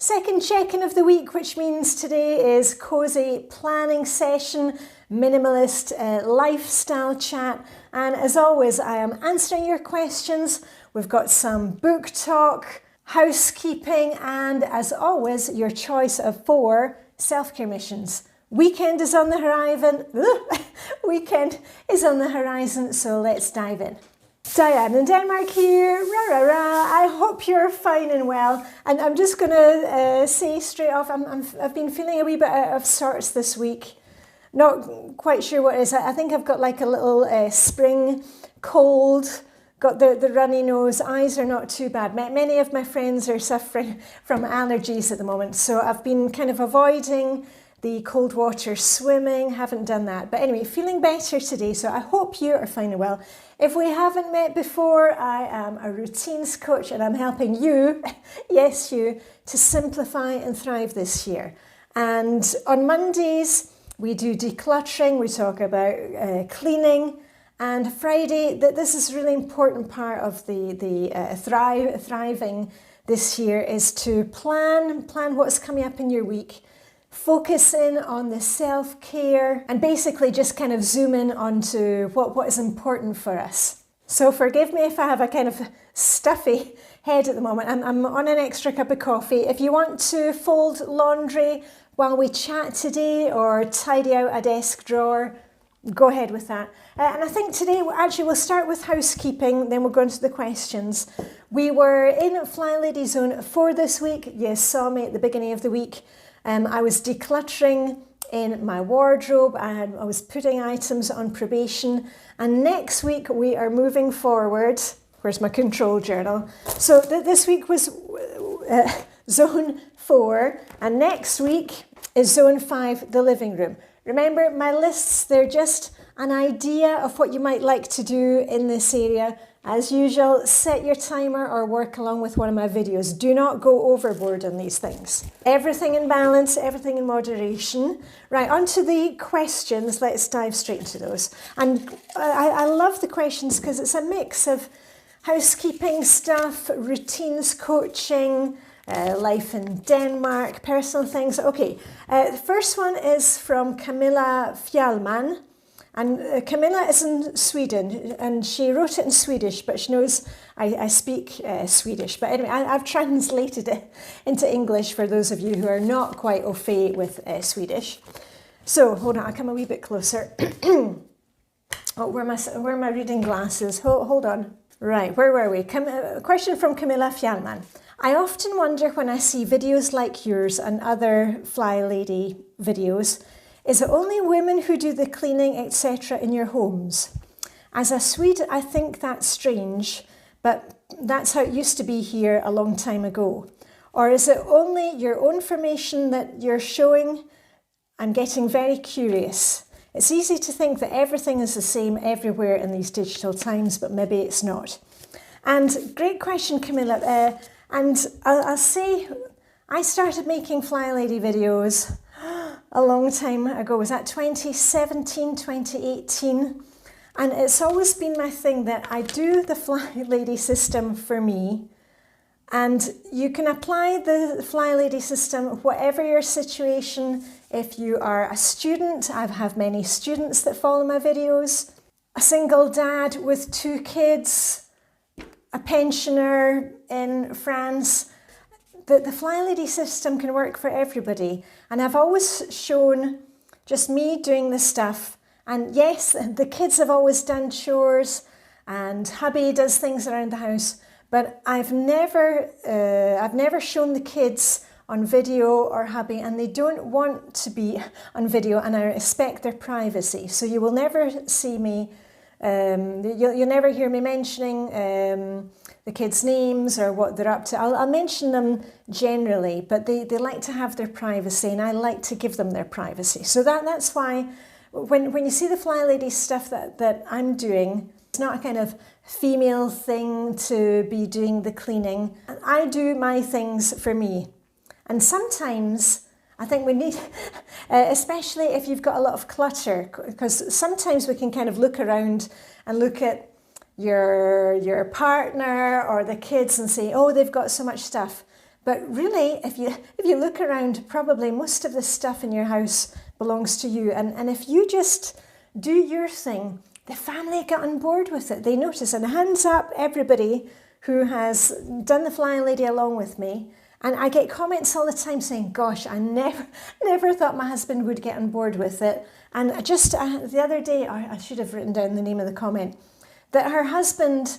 Second check-in of the week, which means today is cozy planning session, minimalist lifestyle chat. And as always, I am answering your questions. We've got some book talk, housekeeping, and as always, your choice of 4 self-care missions. Weekend is on the horizon. Weekend is on the horizon, so let's dive in. Diane in Denmark here, rah, rah, rah. I hope you're fine and well. And I'm just going to say straight off, I've been feeling a wee bit out of sorts this week. Not quite sure what it is. I think I've got like a little spring cold, got the runny nose, eyes are not too bad. Many of my friends are suffering from allergies at the moment, so I've been kind of avoiding the cold water swimming, haven't done that. But anyway, feeling better today, so I hope you are fine and well. If we haven't met before, I am a routines coach and I'm helping you, yes you, to simplify and thrive this year. And on Mondays, we do decluttering, we talk about cleaning, and Friday, this is a really important part of the thriving this year, is to plan what's coming up in your week, focus in on the self-care, and basically just kind of zoom in onto what is important for us. So forgive me if I have a kind of stuffy head at the moment. I'm on an extra cup of coffee. If you want to fold laundry while we chat today or tidy out a desk drawer, go ahead with that. And I think today actually we'll start with housekeeping, then we'll go into the questions. We were in Flylady Zone for this week. You saw me at the beginning of the week. I was decluttering in my wardrobe. I was putting items on probation. And next week we are moving forward. Where's my control journal? So this week was Zone 4. And next week is Zone 5, the living room. Remember, my lists, they're just an idea of what you might like to do in this area. As usual, set your timer or work along with one of my videos. Do not go overboard on these things. Everything in balance, everything in moderation. Right, on to the questions. Let's dive straight into those. And I love the questions because it's a mix of housekeeping stuff, routines coaching, life in Denmark, personal things. Okay, the first one is from Camilla Fjallman. And Camilla is in Sweden, and she wrote it in Swedish, but she knows I speak Swedish. But anyway, I've translated it into English for those of you who are not quite au fait with Swedish. So, hold on, I'll come a wee bit closer. Oh, where are my reading glasses? Hold on. Right, where were we? A question from Camilla Fjallman. I often wonder when I see videos like yours and other Flylady videos, is it only women who do the cleaning, etc. in your homes? As a Swede, I think that's strange, but that's how it used to be here a long time ago. Or is it only your own information that you're showing? I'm getting very curious. It's easy to think that everything is the same everywhere in these digital times, but maybe it's not. And great question, Camilla. And I'll say, I started making Flylady videos a long time ago. Was that 2017, 2018? And it's always been my thing that I do the Flylady system for me. And you can apply the Flylady system, whatever your situation. If you are a student, I have many students that follow my videos. A single dad with 2 kids, a pensioner in France. The Flylady system can work for everybody. And I've always shown just me doing this stuff. And yes, the kids have always done chores and hubby does things around the house. But I've never shown the kids on video or hubby, and they don't want to be on video, and I respect their privacy. So you will never see me, you'll never hear me mentioning the kids' names or what they're up to. I'll mention them generally, but they like to have their privacy, and I like to give them their privacy. So that's why when you see the Flylady stuff that I'm doing, it's not a kind of female thing to be doing the cleaning. I do my things for me. And sometimes I think we need, especially if you've got a lot of clutter, because sometimes we can kind of look around and look at your partner or the kids and say, oh, they've got so much stuff. But really, if you look around, probably most of the stuff in your house belongs to you. And if you just do your thing, the family get on board with it. They notice. And hands up, everybody who has done the Flylady along with me. And I get comments all the time saying, gosh, I never thought my husband would get on board with it. And just the other day, I should have written down the name of the comment, that her husband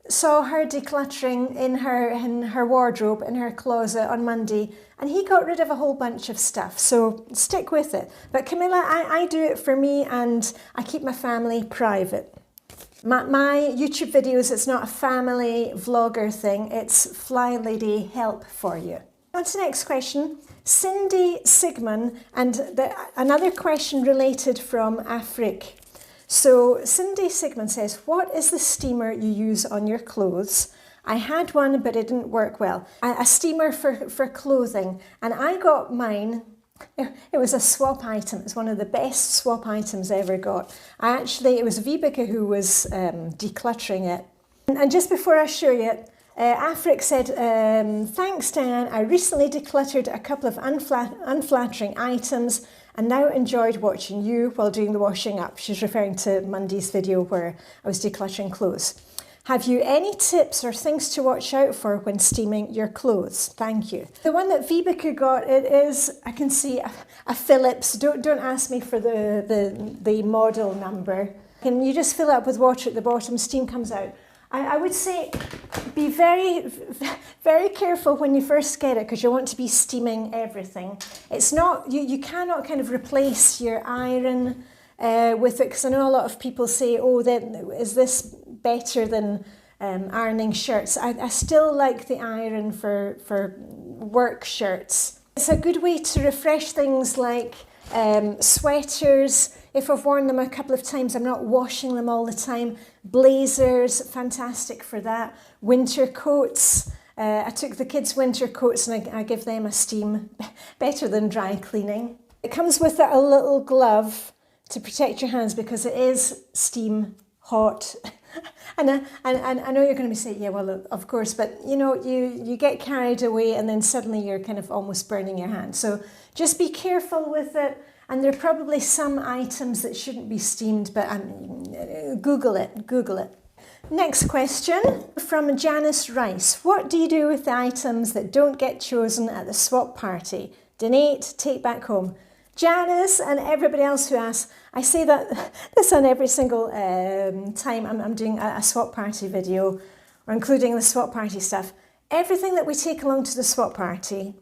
saw her decluttering in her wardrobe, in her closet on Monday, and he got rid of a whole bunch of stuff. So stick with it. But Camilla, I do it for me, and I keep my family private. My YouTube videos, it's not a family vlogger thing, it's Flylady help for you. On to the next question. Cindy Sigmund, and another question related from Afrik. So Cindy Sigmund says, what is the steamer you use on your clothes? I had one, but it didn't work well. A steamer for clothing, and I got mine. It was a swap item. It's one of the best swap items I ever got. It was Vibeke who was decluttering it. And just before I show you it, Afrik said, thanks Diane, I recently decluttered a couple of unflattering items and now enjoyed watching you while doing the washing up. She's referring to Monday's video where I was decluttering clothes. Have you any tips or things to watch out for when steaming your clothes? Thank you. The one that Vibeke got, it is, I can see a Philips. Don't ask me for the model number. And you just fill it up with water at the bottom, steam comes out. I would say be very, very careful when you first get it because you want to be steaming everything. It's not, you cannot kind of replace your iron with it, because I know a lot of people say, oh, is this better than ironing shirts? I still like the iron for work shirts. It's a good way to refresh things like sweaters. If I've worn them a couple of times, I'm not washing them all the time. Blazers, fantastic for that. Winter coats. I took the kids' winter coats and I give them a steam, better than dry cleaning. It comes with a little glove to protect your hands because it is steam hot. And I know you're going to be saying, yeah, well, of course, but you know, you get carried away and then suddenly you're kind of almost burning your hand. So just be careful with it. And there are probably some items that shouldn't be steamed, but Google it. Next question from Janice Rice. What do you do with the items that don't get chosen at the swap party? Donate, take back home. Janice and everybody else who asks, I say that this on every single time I'm doing a swap party video, or including the swap party stuff. Everything that we take along to the swap party,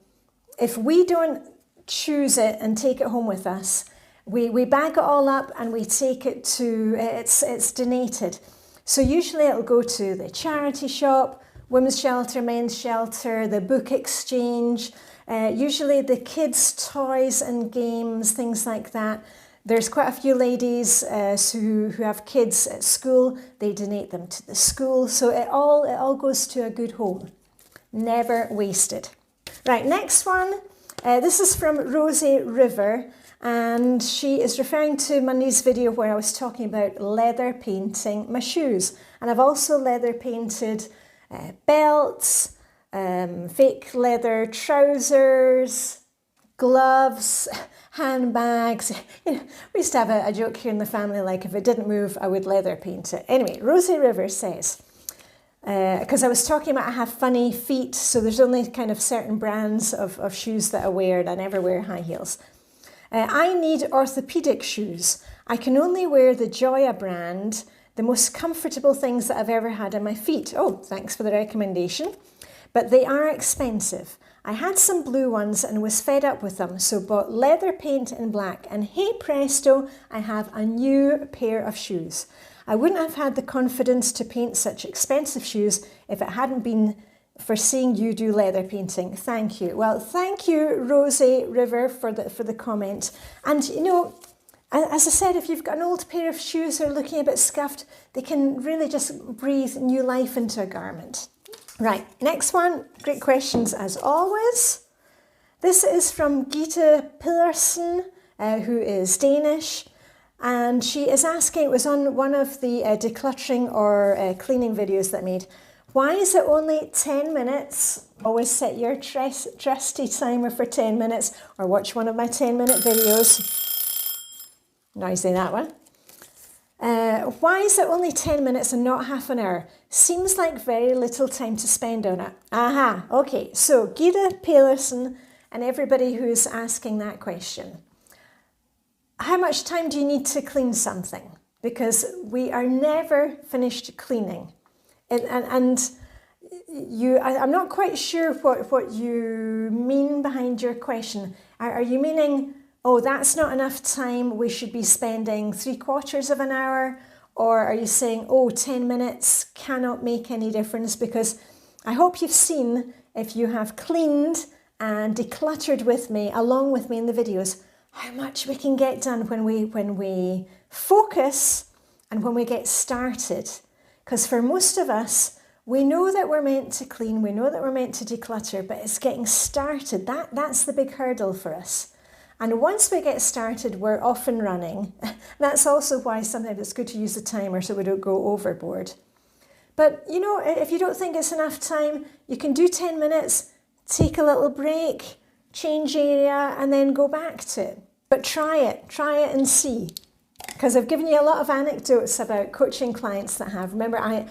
if we don't choose it and take it home with us, we bag it all up and we take it to, it's donated. So usually it'll go to the charity shop, women's shelter, men's shelter, the book exchange, usually the kids' toys and games, things like that. There's quite a few ladies who have kids at school. They donate them to the school. So it all goes to a good home. Never wasted. Right, next one. This is from Rosie River, and she is referring to Monday's video where I was talking about leather painting my shoes. And I've also leather painted belts, fake leather trousers, gloves, handbags. You know, we used to have a joke here in the family, like if it didn't move, I would leather paint it. Anyway, Rosie River says, because I was talking about I have funny feet, so there's only kind of certain brands of shoes that I wear, and I never wear high heels. I need orthopedic shoes. I can only wear the Joya brand, the most comfortable things that I've ever had on my feet. Oh, thanks for the recommendation. But they are expensive. I had some blue ones and was fed up with them, so bought leather paint in black, and hey presto, I have a new pair of shoes. I wouldn't have had the confidence to paint such expensive shoes if it hadn't been for seeing you do leather painting. Thank you. Well, thank you, Rosie River, for the comment. And you know, as I said, if you've got an old pair of shoes that are looking a bit scuffed, they can really just breathe new life into a garment. Right, next one. Great questions as always. This is from Gita Pillarsen, who is Danish. And she is asking, it was on one of the decluttering or cleaning videos that I made, Why is it only 10 minutes? Always set your trusty timer for 10 minutes or watch one of my 10-minute videos. Noisy, that one. Why is it only 10 minutes and not half an hour? Seems like very little time to spend on it. Aha, okay. So Gita Pedersen and everybody who's asking that question. How much time do you need to clean something? Because we are never finished cleaning. I'm not quite sure what you mean behind your question. Are you meaning, oh, that's not enough time, we should be spending 3/4 of an hour? Or are you saying, oh, 10 minutes cannot make any difference? Because I hope you've seen, if you have cleaned and decluttered with me, along with me in the videos, how much we can get done when we focus and when we get started. Because for most of us, we know that we're meant to clean, we know that we're meant to declutter, but it's getting started. That's the big hurdle for us. And once we get started, we're off and running. That's also why sometimes it's good to use a timer so we don't go overboard. But, you know, if you don't think it's enough time, you can do 10 minutes, take a little break, change area, and then go back to it. But try it and see. Because I've given you a lot of anecdotes about coaching clients that have. Remember, I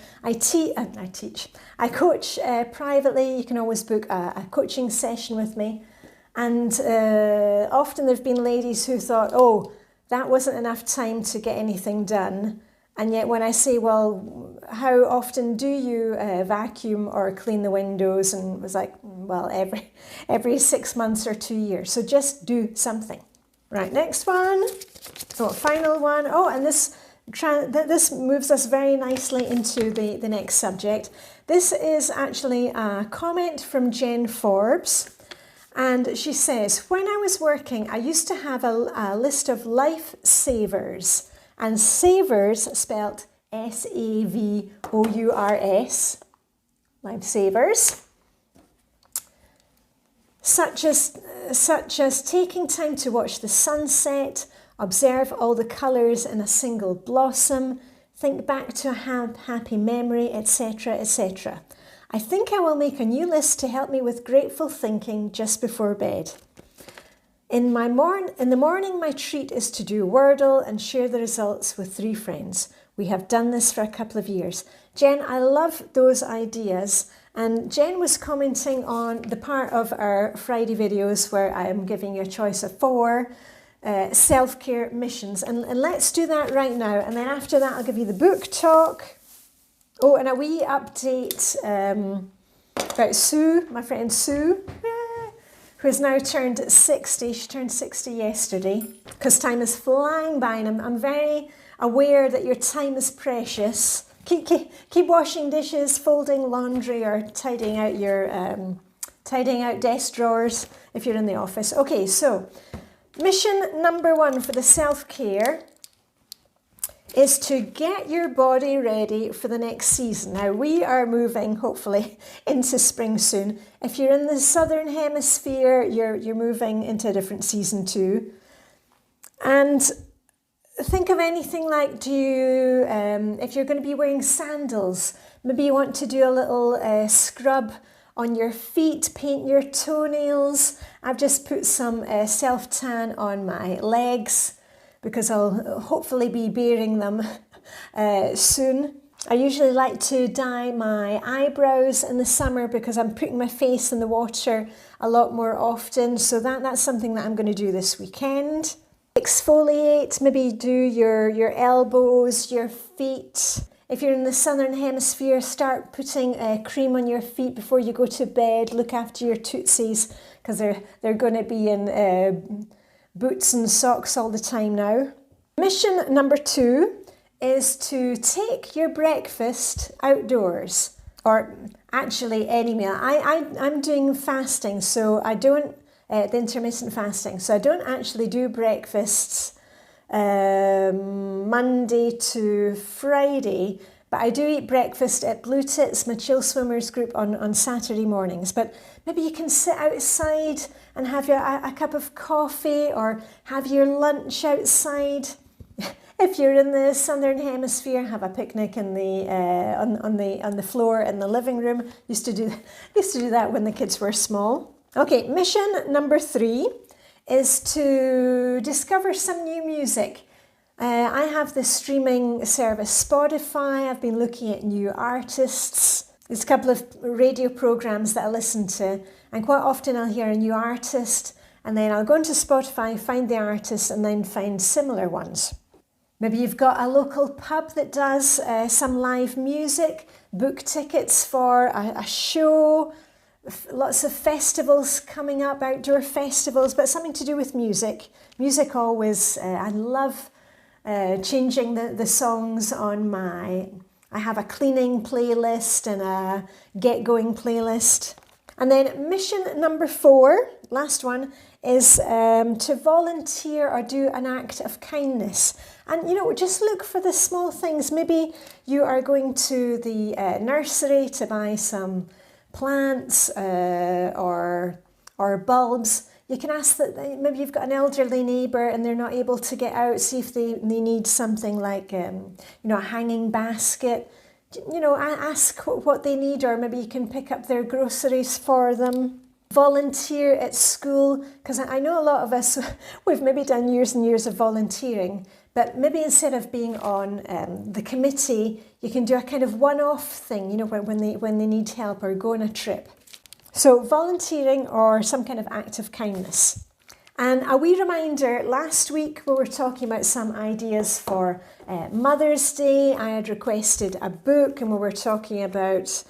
coach privately. You can always book a coaching session with me. And often there have been ladies who thought, oh, that wasn't enough time to get anything done. And yet when I say, well, how often do you vacuum or clean the windows? And it was like, well, every 6 months or 2 years. So just do something. Right, next one. Oh, final one. Oh, and this moves us very nicely into the next subject. This is actually a comment from Jen Forbes. And she says, when I was working, I used to have a list of lifesavers. And savers spelt S-A-V-O-U-R-S. Lifesavers. Such as taking time to watch the sunset, observe all the colours in a single blossom, think back to a happy memory, etc., etc. I think I will make a new list to help me with grateful thinking just before bed. In the morning, my treat is to do Wordle and share the results with 3 friends. We have done this for a couple of years. Jen, I love those ideas. And Jen was commenting on the part of our Friday videos where I am giving you a choice of 4 self-care missions. And let's do that right now. And then after that, I'll give you the book talk. Oh, and a wee update about Sue, my friend Sue, who has now turned 60. She turned 60 yesterday because time is flying by, and I'm very aware that your time is precious. Keep washing dishes, folding laundry, or tidying out desk drawers if you're in the office. Okay, so mission number 1 for the self-care is to get your body ready for the next season. Now, we are moving, hopefully, into spring soon. If you're in the southern hemisphere, you're moving into a different season too. And think of anything like, if you're going to be wearing sandals, maybe you want to do a little scrub on your feet, paint your toenails. I've just put some self-tan on my legs, because I'll hopefully be bearing them soon. I usually like to dye my eyebrows in the summer because I'm putting my face in the water a lot more often. So that's something that I'm going to do this weekend. Exfoliate, maybe do your elbows, your feet. If you're in the southern hemisphere, start putting cream on your feet before you go to bed. Look after your tootsies because they're going to be in boots and socks all the time now. Mission number 2 is to take your breakfast outdoors, or actually any meal. I'm doing fasting, so I don't, the intermittent fasting, so I don't actually do breakfasts Monday to Friday, but I do eat breakfast at Blue Tits, my Chill Swimmers group, on Saturday mornings. But maybe you can sit outside and have a cup of coffee, or have your lunch outside. If you're in the southern hemisphere, have a picnic in the on the floor in the living room. Used to do that when the kids were small. Okay, mission number 3 is to discover some new music. I have the streaming service Spotify. I've been looking at new artists. There's a couple of radio programs that I listen to, and quite often I'll hear a new artist, and then I'll go into Spotify, find the artist, and then find similar ones. Maybe you've got a local pub that does some live music, book tickets for a show, lots of festivals coming up, outdoor festivals, but something to do with music. Music always, I love changing the songs on I have a cleaning playlist and a get going playlist. And then mission number 4, last one, is to volunteer or do an act of kindness. And, just look for the small things. Maybe you are going to the nursery to buy some plants or bulbs. You can ask that maybe you've got an elderly neighbour and they're not able to get out, see if they need something like, a hanging basket. Ask what they need, or maybe you can pick up their groceries for them. Volunteer at school, because I know a lot of us, we've maybe done years and years of volunteering, but maybe instead of being on the committee, you can do a kind of one-off thing, when they need help or go on a trip. So volunteering or some kind of act of kindness. And a wee reminder, last week we were talking about some ideas for Mother's Day. I had requested a book, and we were talking about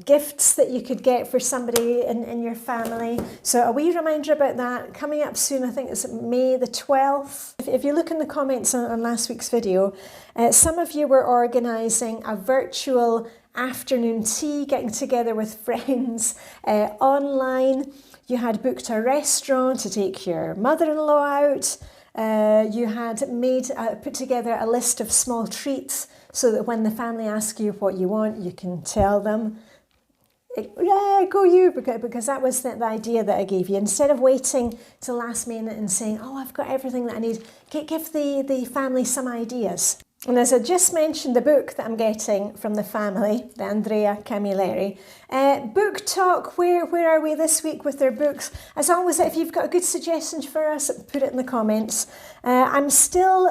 gifts that you could get for somebody in your family. So a wee reminder about that coming up soon. I think it's May the 12th. If you look in the comments on last week's video, some of you were organising a virtual afternoon tea, getting together with friends online. You had booked a restaurant to take your mother-in-law out. You had put together a list of small treats so that when the family ask you what you want, you can tell them. Yeah, go you, because that was the idea that I gave you. Instead of waiting till last minute and saying, oh, I've got everything that I need, give the family some ideas. And as I just mentioned, the book that I'm getting from the family, the Andrea Camilleri, book talk, where are we this week with their books? As always, if you've got a good suggestion for us, put it in the comments. I'm still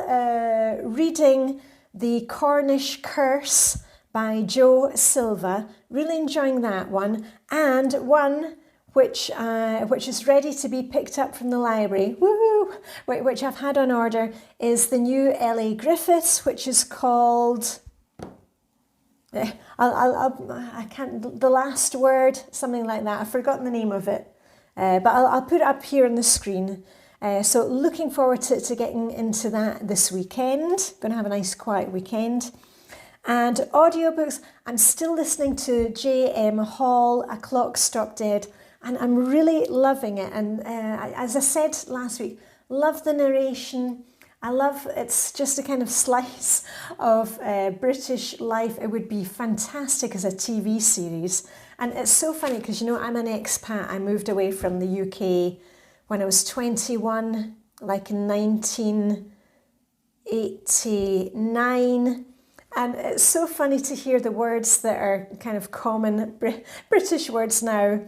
reading The Cornish Curse by Joe Silva, really enjoying that one, and one which is ready to be picked up from the library, woohoo, which I've had on order, is the new L.A. Griffiths, which is called, I can't, The Last Word, something like that. I've forgotten the name of it, but I'll put it up here on the screen. So looking forward to getting into that this weekend. Going to have a nice quiet weekend. And audiobooks, I'm still listening to J.M. Hall, A Clock Stopped Dead, and I'm really loving it. And as I said last week, love the narration. It's just a kind of slice of British life. It would be fantastic as a TV series. And it's so funny because, I'm an expat. I moved away from the UK when I was 21, like in 1989. And it's so funny to hear the words that are kind of common British words now.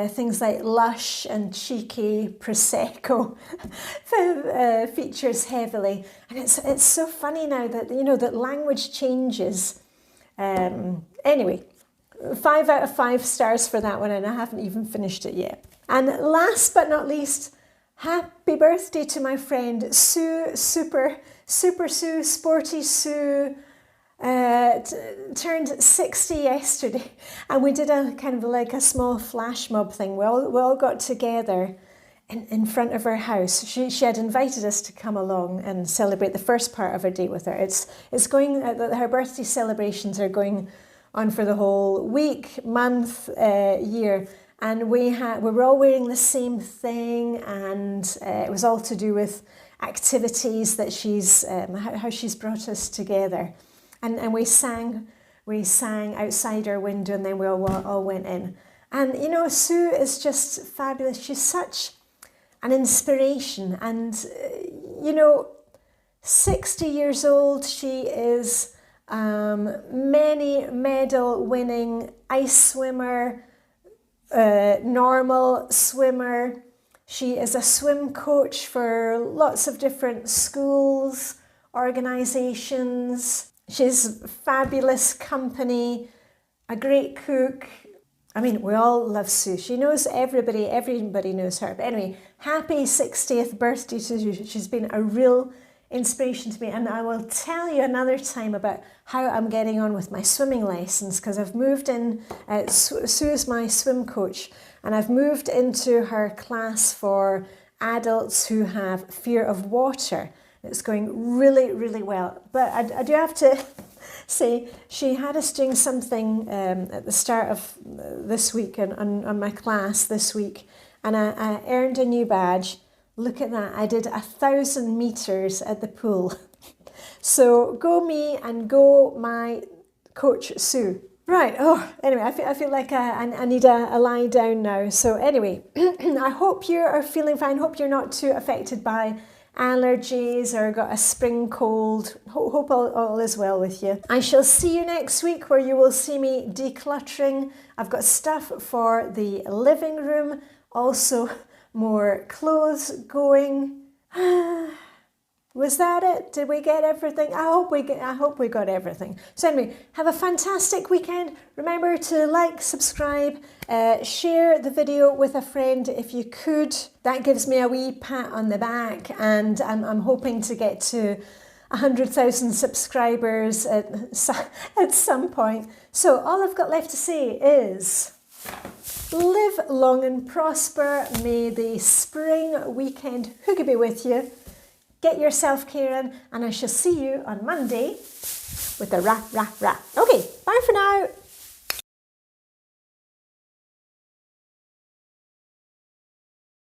Things like lush and cheeky, prosecco features heavily. And it's so funny now that, that language changes. Anyway, 5 out of 5 stars for that one, and I haven't even finished it yet. And last but not least, happy birthday to my friend Sue, Super Sue, Sporty Sue. Turned 60 yesterday, and we did a kind of like a small flash mob thing. We all got together in front of her house. She had invited us to come along and celebrate the first part of her day with her. It's going, her birthday celebrations are going on for the whole week, month, year, and we were all wearing the same thing, and it was all to do with activities that how she's brought us together. And we sang outside our window, and then we all went in. And, Sue is just fabulous. She's such an inspiration. And, 60 years old. She is many medal winning ice swimmer, normal swimmer. She is a swim coach for lots of different schools, organisations. She's a fabulous company, a great cook. I mean, we all love Sue. She knows everybody knows her. But anyway, happy 60th birthday to Sue. She's been a real inspiration to me, and I will tell you another time about how I'm getting on with my swimming lessons, because I've moved in, Sue's my swim coach, and I've moved into her class for adults who have fear of water. It's going really, really well. But I do have to say, she had us doing something at the start of this week on my class this week, and I earned a new badge. Look at that, I did 1,000 meters at the pool. So go me and go my coach Sue. Right, anyway, I feel like I need a lie down now. So anyway, I hope you are feeling fine. Hope you're not too affected by allergies or got a spring cold. Hope all is well with you. I shall see you next week, where you will see me decluttering. I've got stuff for the living room, also more clothes going. Was that it? Did we get everything? I hope we got everything. So anyway, have a fantastic weekend. Remember to like, subscribe, share the video with a friend if you could. That gives me a wee pat on the back, and I'm hoping to get to 100,000 subscribers at some point. So all I've got left to say is, live long and prosper. May the spring weekend hygge be with you. Get your self-care in, and I shall see you on Monday with a rah, rah, rah. Okay, bye for now.